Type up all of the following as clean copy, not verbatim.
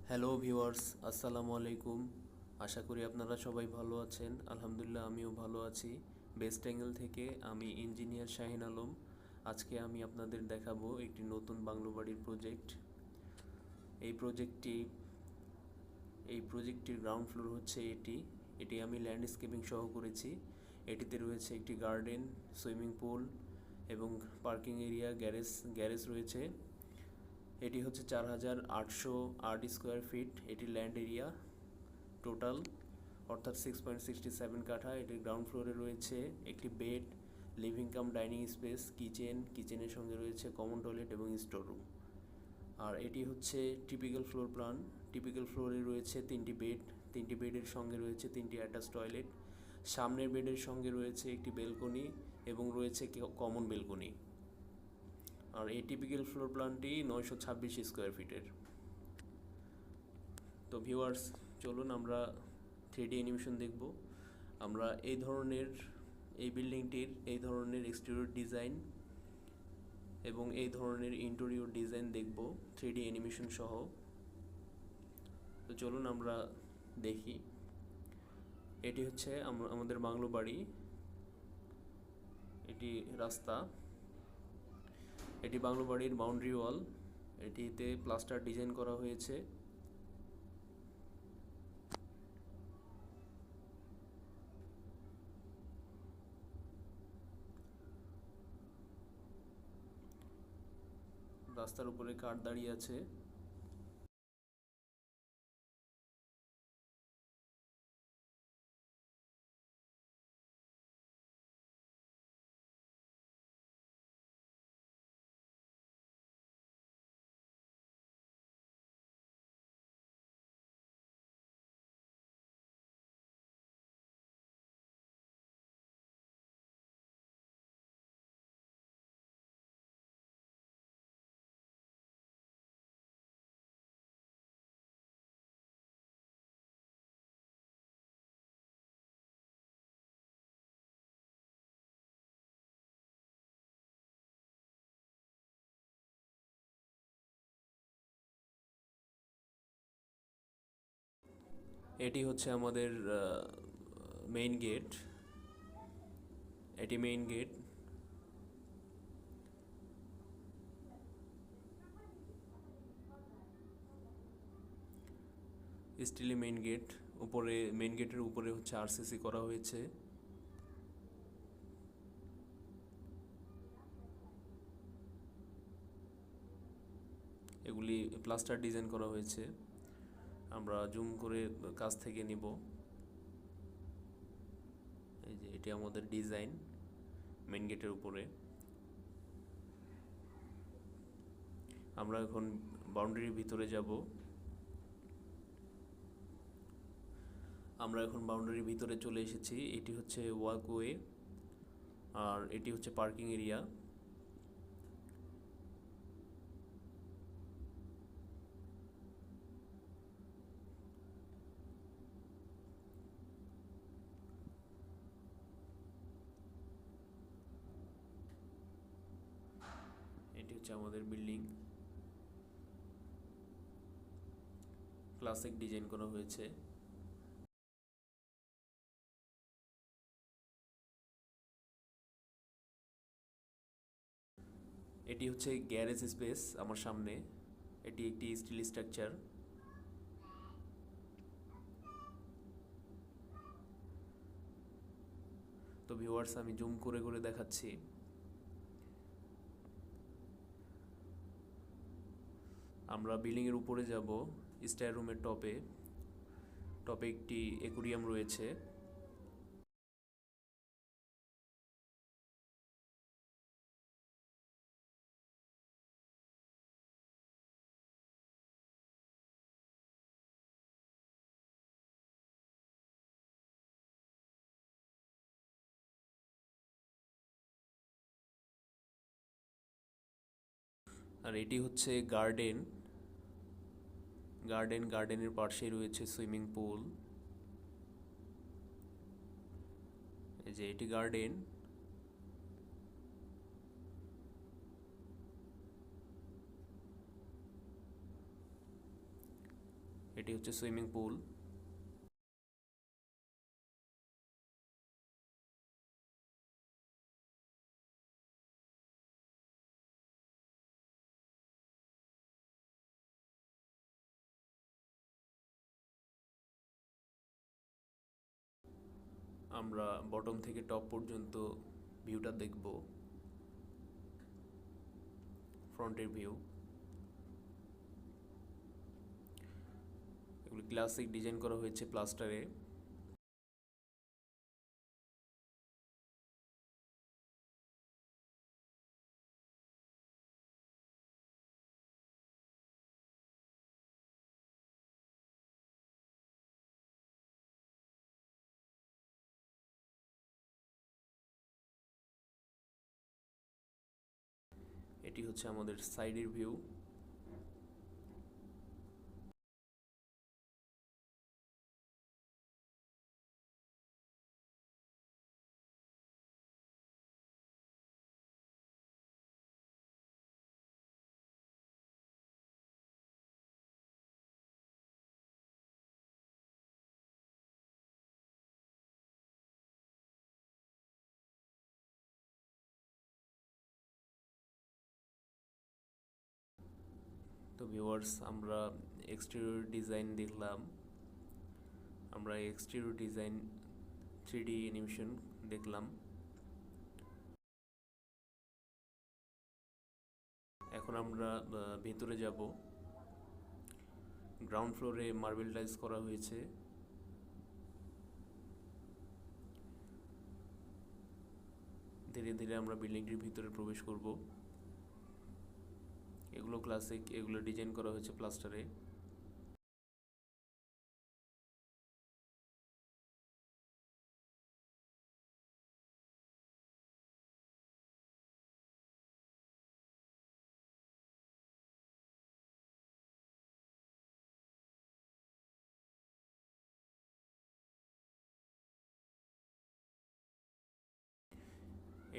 Hello viewers, আসসালামু আলাইকুম। আশা করি আপনারা সবাই ভালো আছেন। আলহামদুলিল্লাহ, আমিও ভালো আছি। বেস্ট অ্যাঙ্গেল থেকে আমি ইঞ্জিনিয়ার শাহিন আলম। আজকে আমি আপনাদের দেখাবো একটি নতুন বাংলো বাড়ির প্রজেক্ট। এই প্রজেক্টটি এই প্রজেক্টটির গ্রাউন্ড ফ্লোর হচ্ছে এটি। এটি আমি ল্যান্ডস্কেপিং সহ করেছি। এটিতে রয়েছে একটি গার্ডেন, সুইমিং পুল এবং পার্কিং এরিয়া, গ্যারেজ রয়েছে। এটি হচ্ছে 4,808 স্কোয়ার ফিট এটি ল্যান্ড এরিয়া টোটাল, অর্থাৎ 6.67 কাঠা। এটির গ্রাউন্ড ফ্লোরে রয়েছে একটি bed, living cum dining space, কিচেনের সঙ্গে রয়েছে কমন টয়লেট এবং স্টোর রুম। আর এটি হচ্ছে টিপিক্যাল ফ্লোরে রয়েছে তিনটি বেডের সঙ্গে রয়েছে তিনটি অ্যাটাচ টয়লেট। সামনের বেডের সঙ্গে রয়েছে একটি বেলকনি এবং রয়েছে কমন বেলকনি। আর এই টিপিক্যাল ফ্লোর প্ল্যানটি 926 স্কোয়ার ফিটের। তো ভিউয়ার্স, চলুন আমরা 3D অ্যানিমেশন দেখব। আমরা এই বিল্ডিংটির এই ধরনের এক্সটেরিয়র ডিজাইন এবং এই ধরনের ইন্টেরিয়র ডিজাইন দেখব 3D অ্যানিমেশন সহ। তো চলুন আমরা দেখি। এটি হচ্ছে আমাদের বাংলো বাড়ি। এটি রাস্তা, এটি বাংলো বাড়ির বাউন্ডারি ওয়াল। এটিতে প্লাস্টার ডিজাইন করা হয়েছে। রাস্তার উপরে কার দাঁড়িয়ে আছে। এটি হচ্ছে আমাদের মেইন গেট। এটি মেইন গেট। স্টিলের মেইন গেট। মেইন গেটের উপরে হচ্ছে আরসিসি করা হয়েছে। এগুলি প্লাস্টার ডিজাইন করা হয়েছে। আমরা জুম করে কাছ থেকে নিব। এই যে এটি আমাদের ডিজাইন মেইন গেটের উপরে। আমরা এখন বাউন্ডারির ভিতরে যাব। আমরা এখন বাউন্ডারির ভিতরে চলে এসেছি। এটি হচ্ছে ওয়াকওয়ে আর এটি হচ্ছে পার্কিং এরিয়া। এটি হচ্ছে আমাদের বিল্ডিং। ক্লাসিক ডিজাইন করা হয়েছে। এটি হচ্ছে গ্যারেজ স্পেস আমার সামনে। এটি একটি স্টিল স্ট্রাকচার। তো ভিউয়ার্স, আমি জুম করে করে দেখাচ্ছি। আমরা বিল্ডিং এর উপরে যাব। স্টার রুমের টপে একটি অ্যাকুরিয়াম রয়েছে। আর এটি হচ্ছে গার্ডেনের পাশেই রয়েছে সুইমিং পুল। এই যে এটি গার্ডেন। এটি হচ্ছে সুইমিং পুল। আমরা বটম থেকে টপ পর্যন্ত ভিউটা দেখব, ফ্রন্টের ভিউ। এগুলো ক্লাসিক ডিজাইন করা হয়েছে প্লাস্টারে। এটি হচ্ছে আমাদের সাইডের ভিউ। তো ভিউয়ার্স, আমরা এক্সটেরিয়র ডিজাইন দেখলাম, আমরা এক্সটেরিয়র ডিজাইন 3D অ্যানিমেশন দেখলাম। এখন আমরা ভেতরে যাব। গ্রাউন্ড ফ্লোরে মার্বেল টাইলস করা হয়েছে। ধীরে ধীরে আমরা বিল্ডিংটির ভিতরে প্রবেশ করব। এগুলো ক্লাসিক, এগুলো ডিজাইন করা হয়েছে প্লাস্টারে।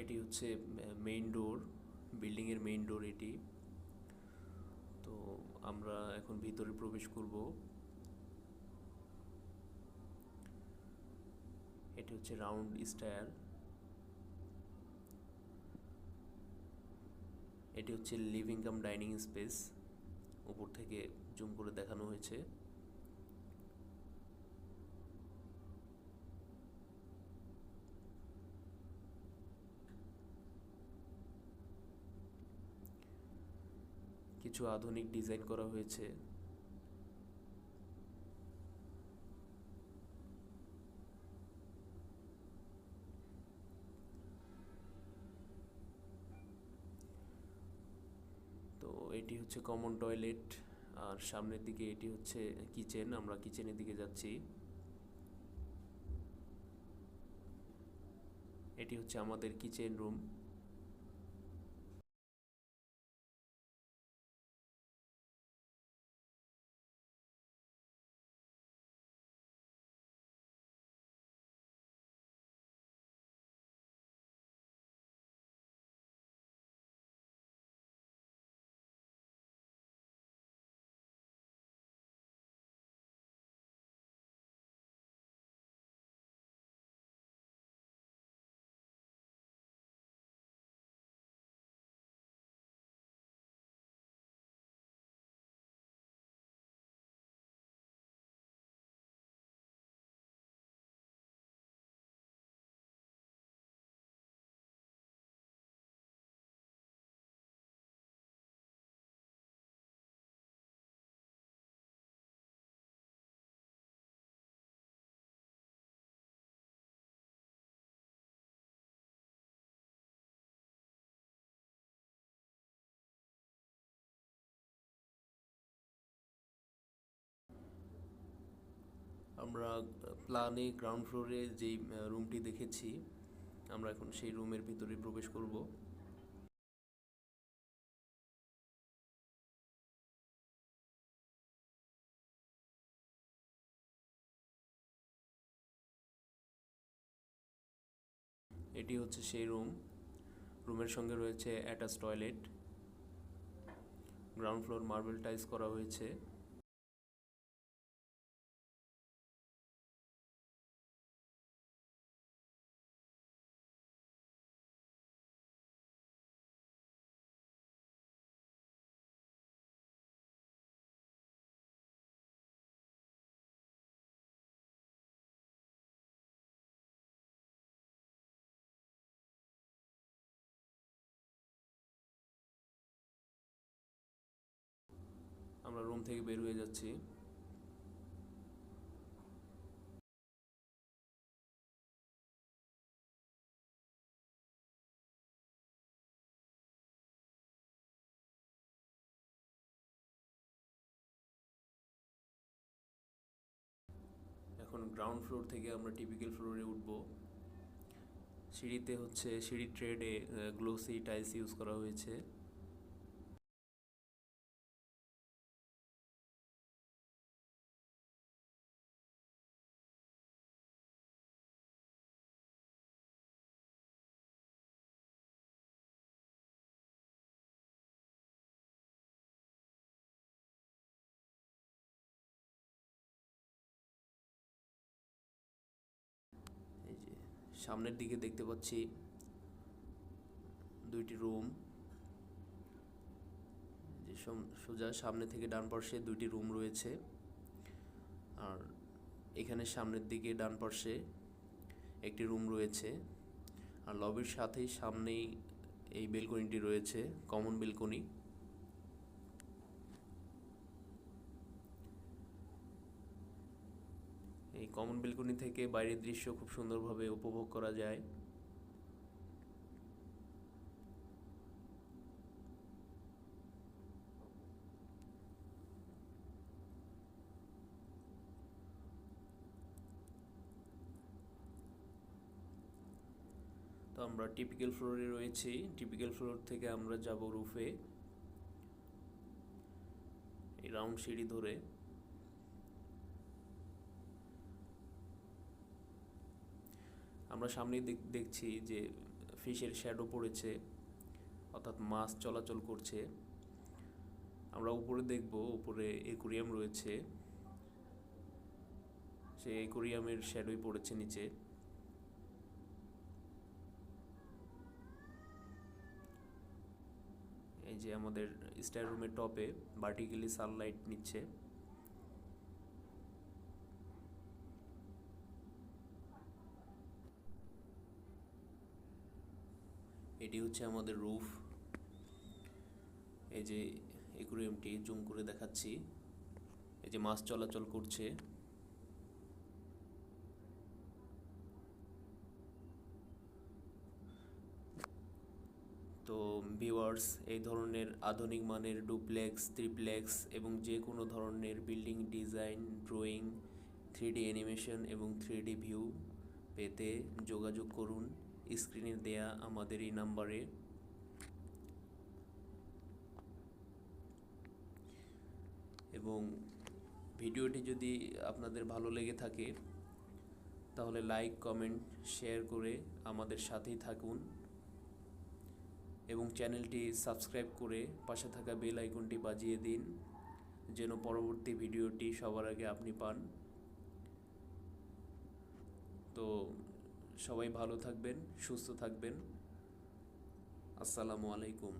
এটি হচ্ছে মেইন ডোর, বিল্ডিংয়ের মেইন ডোর এটি। তো আমরা এখন ভিতরে প্রবেশ করব। এটি হচ্ছে রাউন্ড স্টায়ার। এটি হচ্ছে লিভিং কাম ডাইনিং স্পেস, উপর থেকে জুম করে দেখানো হয়েছে। কিছু আধুনিক ডিজাইন করা হয়েছে। তো এটি হচ্ছে কমন টয়লেট, আর সামনের দিকে এটি হচ্ছে কিচেন। আমরা কিচেনের দিকে যাচ্ছি। এটি হচ্ছে আমাদের কিচেন রুম। আমরা প্ল্যানে গ্রাউন্ড ফ্লোরে যেই রুমটি দেখেছি, আমরা এখন সেই রুমের ভিতরে প্রবেশ করব। এটি হচ্ছে সেই রুম। রুমের সঙ্গে রয়েছে attach toilet. Ground floor marble tiles করা হয়েছে। রুম থেকে বের হয়ে যাচ্ছি। এখন গ্রাউন্ড ফ্লোর থেকে আমরা টিপিক্যাল ফ্লোরে উঠব। সিঁড়িতে হচ্ছে সিঁড়ির ট্রেডে গ্লোসি টাইলস ইউজ করা হয়েছে। এই যে সামনের দিকে দেখতে পাচ্ছি দুইটি রুম, যে সোজা সামনে থেকে ডান পাশে দুইটি রুম রয়েছে। আর এখানে সামনের দিকে ডান পাশে একটি রুম রয়েছে। আর লবির সাথেই সামনেই এই বেলকনিটি রয়েছে, কমন বেলকনি। এই কমন বেলকনি থেকে বাইরের দৃশ্য খুব সুন্দরভাবে উপভোগ করা যায়। তো আমরা টিপিক্যাল ফ্লোরে রয়েছি। টিপিক্যাল ফ্লোর থেকে আমরা যাব রুফে, এই রাউন্ড সিঁড়ি ধরে। আমরা সামনে দেখছি যে ফিশের শ্যাডো পড়েছে, অর্থাৎ মাছ চলাচল করছে। আমরা উপরে দেখব, উপরে অ্যাকুরিয়াম রয়েছে, সেই অ্যাকুরিয়ামের শ্যাডোই পড়েছে নিচে। এই যে আমাদের স্টার রুমের টপে ভার্টিক্যালি সানলাইট নিচ্ছে। এটি হচ্ছে আমাদের রুফ। এই যে অ্যাকুরিয়ামটি জুম করে দেখাচ্ছি, এই যে মাছ চলাচল করছে। তো ভিউয়ার্স, এই ধরনের আধুনিক মানের ডুপ্লেক্স, ট্রিপ্লেক্স এবং যে কোনো ধরনের building design, drawing, 3D animation এবং 3D ভিউ পেতে যোগাযোগ করুন স্ক্রিনে দেয়া আমাদের এই নাম্বারে। এবং ভিডিওটি যদি আপনাদের ভালো লেগে থাকে তাহলে লাইক, কমেন্ট, শেয়ার করে আমাদের সাথেই থাকুন এবং চ্যানেলটি সাবস্ক্রাইব করে পাশে থাকা বেল আইকনটি বাজিয়ে দিন, যেন পরবর্তী ভিডিওটি সবার আগে আপনি পান। তো সবাই ভালো থাকবেন, সুস্থ থাকবেন। আসসালামু আলাইকুম।